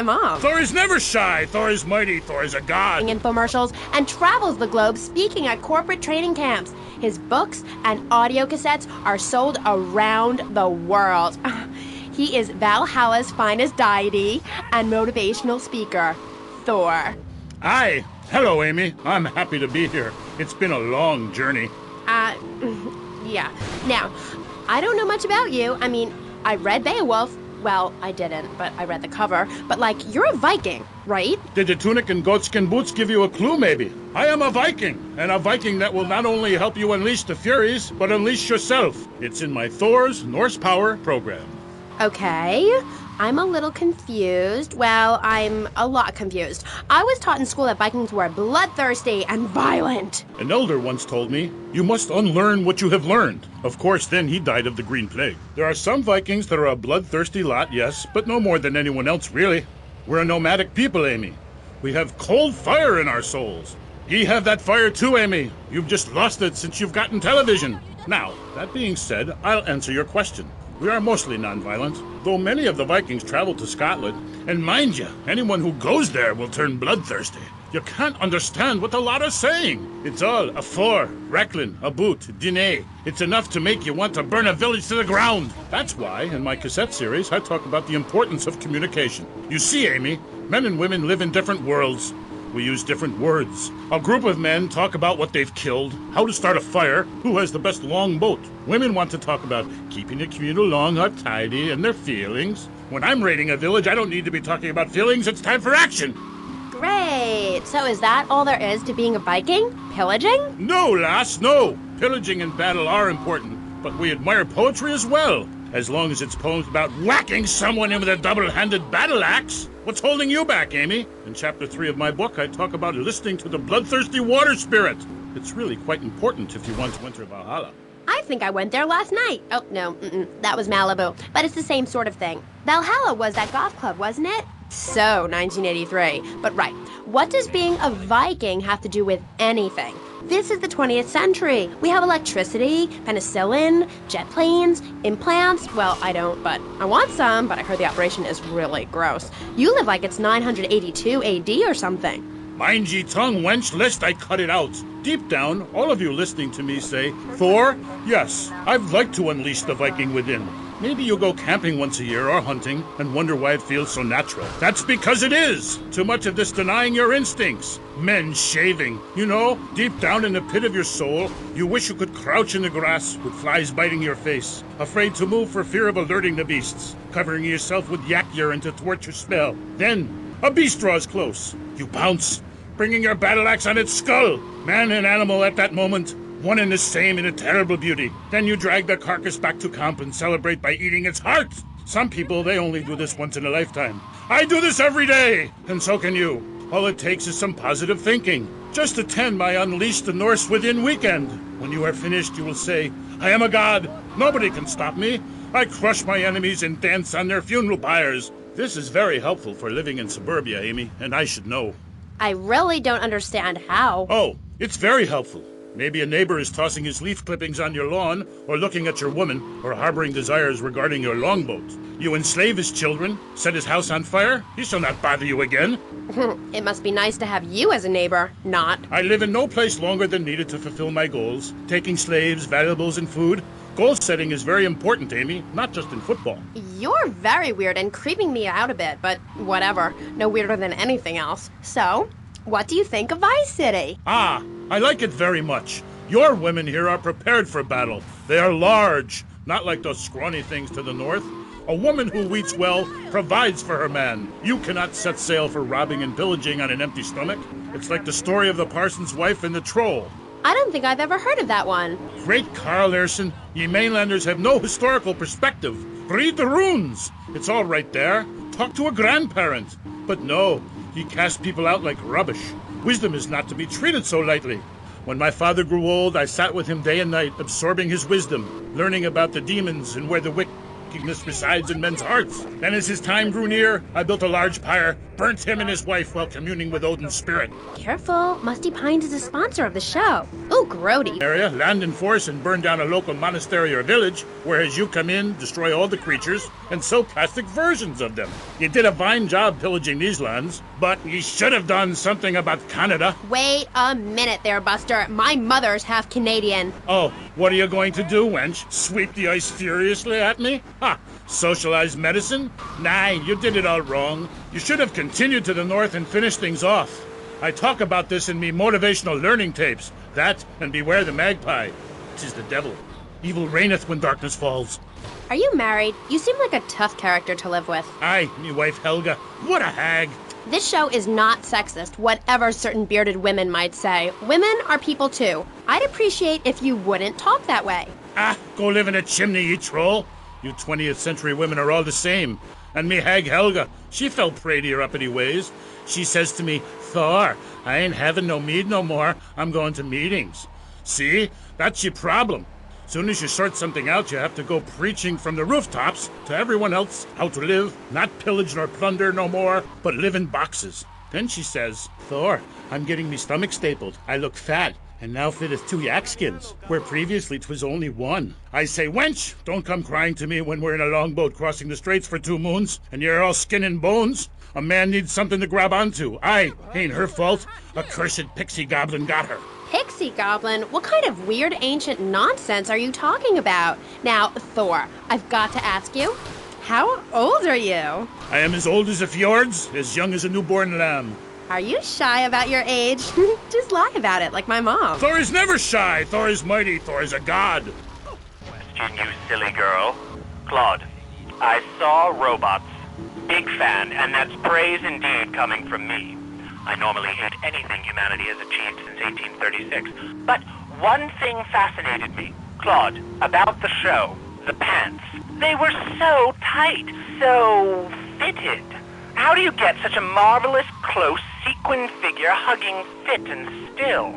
mom. Thor is never shy. Thor is mighty. Thor is a god. Infomercials and travels the globe speaking at corporate training camps. His books and audio cassettes are sold around the world. He is Valhalla's finest deity and motivational speaker, Thor. Aye. Hello, Amy. I'm happy to be here. It's been a long journey. Yeah. Now, I don't know much about you. I mean, I read Beowulf. Well, I didn't, but I read the cover. But, like, you're a Viking, right? Did the tunic and goatskin boots give you a clue, maybe? I am a Viking, and a Viking that will not only help you unleash the Furies, but unleash yourself. It's in my Thor's Norse Power program. Okay. I'm a little confused. Well, I'm a lot confused. I was taught in school that Vikings were bloodthirsty and violent. An elder once told me, you must unlearn what you have learned. Of course, then he died of the Green Plague. There are some Vikings that are a bloodthirsty lot, yes, but no more than anyone else, really. We're a nomadic people, Amy. We have cold fire in our souls. Ye have that fire too, Amy. You've just lost it since you've gotten television. Now, that being said, I'll answer your question. We are mostly non-violent, though many of the Vikings traveled to Scotland. And mind you, anyone who goes there will turn bloodthirsty. You can't understand what the lot are saying. It's all a for, recklin, a boot, dîner. It's enough to make you want to burn a village to the ground. That's why, in my cassette series, I talk about the importance of communication. You see, Amy, men and women live in different worlds. We use different words. A group of men talk about what they've killed, how to start a fire, who has the best long boat. Women want to talk about keeping the communal long hut tidy and their feelings. When I'm raiding a village, I don't need to be talking about feelings. It's time for action. Great. So is that all there is to being a Viking? Pillaging? No, lass, no. Pillaging and battle are important, but we admire poetry as well. As long as it's poems about whacking someone in with a double-handed battle axe. What's holding you back, Amy? In Chapter 3 of my book, I talk about listening to the bloodthirsty water spirit. It's really quite important if you want to enter Valhalla. I think I went there last night. Oh, no, that was Malibu. But it's the same sort of thing. Valhalla was that golf club, wasn't it? So, 1983. But right, what does being a Viking have to do with anything? This is the 20th century. We have electricity, penicillin, jet planes, implants. Well, I don't, but I want some, but I heard the operation is really gross. You live like it's 982 AD or something. Mind ye tongue, wench, lest I cut it out. Deep down, all of you listening to me say, Thor, yes, I'd like to unleash the Viking within. Maybe you'll go camping once a year or hunting and wonder why it feels so natural. That's because it is! Too much of this denying your instincts. Men shaving. You know, deep down in the pit of your soul, you wish you could crouch in the grass with flies biting your face, afraid to move for fear of alerting the beasts, covering yourself with yak urine to thwart your smell. Then, a beast draws close. You pounce, bringing your battle axe on its skull. Man and animal at that moment, one and the same in a terrible beauty. Then you drag the carcass back to camp and celebrate by eating its heart. Some people, they only do this once in a lifetime. I do this every day, and so can you. All it takes is some positive thinking. Just attend my Unleash the Norse Within weekend. When you are finished, you will say, I am a god. Nobody can stop me. I crush my enemies and dance on their funeral pyres. This is very helpful for living in suburbia, Amy, and I should know. I really don't understand how. Oh, it's very helpful. Maybe a neighbor is tossing his leaf clippings on your lawn, or looking at your woman, or harboring desires regarding your longboat. You enslave his children, set his house on fire, he shall not bother you again. It must be nice to have you as a neighbor, not. I live in no place longer than needed to fulfill my goals, taking slaves, valuables, and food. Goal setting is very important, Amy, not just in football. You're very weird and creeping me out a bit, but whatever. No weirder than anything else. So, what do you think of Vice City? Ah, I like it very much. Your women here are prepared for battle. They are large, not like those scrawny things to the north. A woman who eats well provides for her man. You cannot set sail for robbing and pillaging on an empty stomach. It's like the story of the parson's wife and the troll. I don't think I've ever heard of that one. Great Carl Erson, ye mainlanders have no historical perspective. Read the runes. It's all right there. Talk to a grandparent. But no, he cast people out like rubbish. Wisdom is not to be treated so lightly. When my father grew old, I sat with him day and night, absorbing his wisdom, learning about the demons and where the wickedness resides in men's hearts. Then as his time grew near, I built a large pyre, burnt him and his wife while communing with Odin's spirit. Careful, Musty Pines is a sponsor of the show. Ooh, grody. Area, land in force and burn down a local monastery or village, whereas you come in, destroy all the creatures, and sell plastic versions of them. You did a fine job pillaging these lands, but you should have done something about Canada. Wait a minute there, Buster. My mother's half Canadian. Oh, what are you going to do, wench? Sweep the ice furiously at me? Ha! Socialized medicine? Nah, you did it all wrong. You should have continued to the north and finished things off. I talk about this in me motivational learning tapes. That, and beware the magpie. 'Tis the devil. Evil reigneth when darkness falls. Are you married? You seem like a tough character to live with. Aye, me wife Helga. What a hag. This show is not sexist, whatever certain bearded women might say. Women are people too. I'd appreciate if you wouldn't talk that way. Ah, go live in a chimney, you troll. You 20th century women are all the same. And me hag Helga, she fell prey to your uppity ways. She says to me, Thor, I ain't having no mead no more. I'm going to meetings. See? That's your problem. Soon as you sort something out, you have to go preaching from the rooftops to everyone else how to live, not pillage nor plunder no more, but live in boxes. Then she says, Thor, I'm getting me stomach stapled. I look fat, and now fitteth 2 yak skins, where previously 'twas only 1. I say, wench, don't come crying to me when we're in a longboat crossing the straits for 2 moons, and you're all skin and bones. A man needs something to grab onto. Aye, ain't her fault. A cursed pixie goblin got her. Pixie goblin? What kind of weird ancient nonsense are you talking about? Now, Thor, I've got to ask you, how old are you? I am as old as the fjords, as young as a newborn lamb. Are you shy about your age? Just lie about it, like my mom. Thor is never shy. Thor is mighty. Thor is a god. Question, you silly girl. Claude, I saw robots. Big fan, and that's praise indeed coming from me. I normally hate anything humanity has achieved since 1836. But one thing fascinated me. Claude, about the show, the pants. They were so tight, so fitted. How do you get such a marvelous, close, sequin figure hugging fit and still?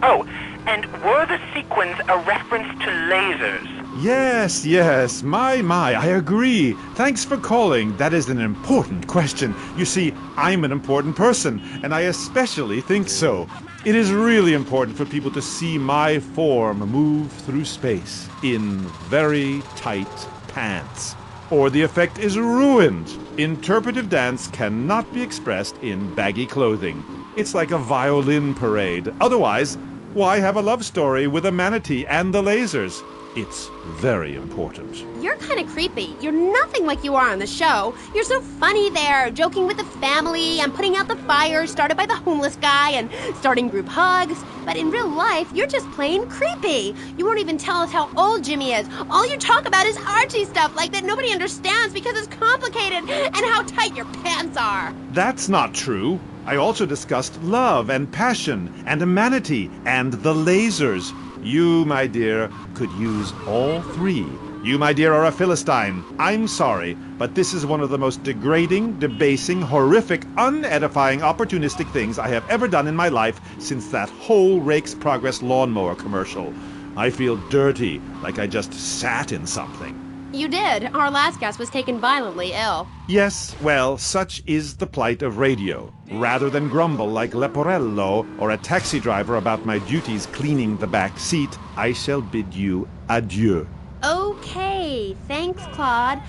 Oh, and were the sequins a reference to lasers? Yes, my, I agree. Thanks for calling. That is an important question. You see, I'm an important person, and I especially think so. It is really important for people to see my form move through space in very tight pants, or the effect is ruined. Interpretive dance cannot be expressed in baggy clothing. It's like a violin parade. Otherwise, why have a love story with a manatee and the lasers? It's very important. You're kind of creepy. You're nothing like you are on the show. You're so funny there, joking with the family and putting out the fires started by the homeless guy and starting group hugs. But in real life, you're just plain creepy. You won't even tell us how old Jimmy is. All you talk about is Archie stuff like that nobody understands because it's complicated and how tight your pants are. That's not true. I also discussed love and passion and a manatee and the lasers. You, my dear, could use all 3. You, my dear, are a Philistine. I'm sorry, but this is one of the most degrading, debasing, horrific, unedifying, opportunistic things I have ever done in my life since that whole Rake's Progress lawnmower commercial. I feel dirty, like I just sat in something. You did. Our last guest was taken violently ill. Yes, well, such is the plight of radio. Rather than grumble like Leporello or a taxi driver about my duties cleaning the back seat, I shall bid you adieu. Okay, thanks, Claude.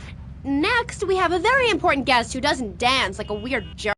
Next, we have a very important guest who doesn't dance like a weird jerk.